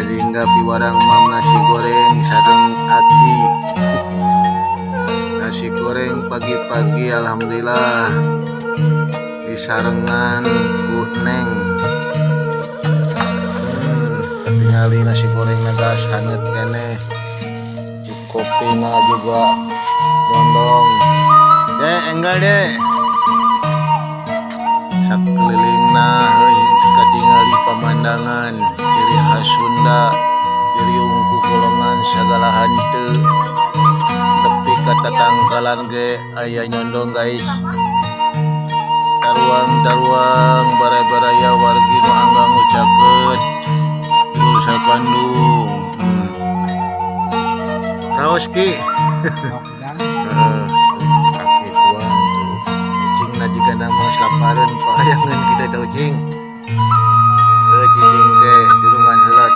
sehingga piwarang mam nasi goreng sareng aki. Nasi goreng pagi-pagi alhamdulillah disarengan ku Neng. Ketingali nasi goreng nagas hangat kene. Kopinya juga dondong. Enggak deh. Sakelilingna katingali pemandangan ciri khas Sunda, ciri ungu golongan segala hante. Tapi kata tangkalan ge aya nyondong guys. Taruang bare-baraya wargi nu anggang ucakeun Nusa Bandung. Raos ki.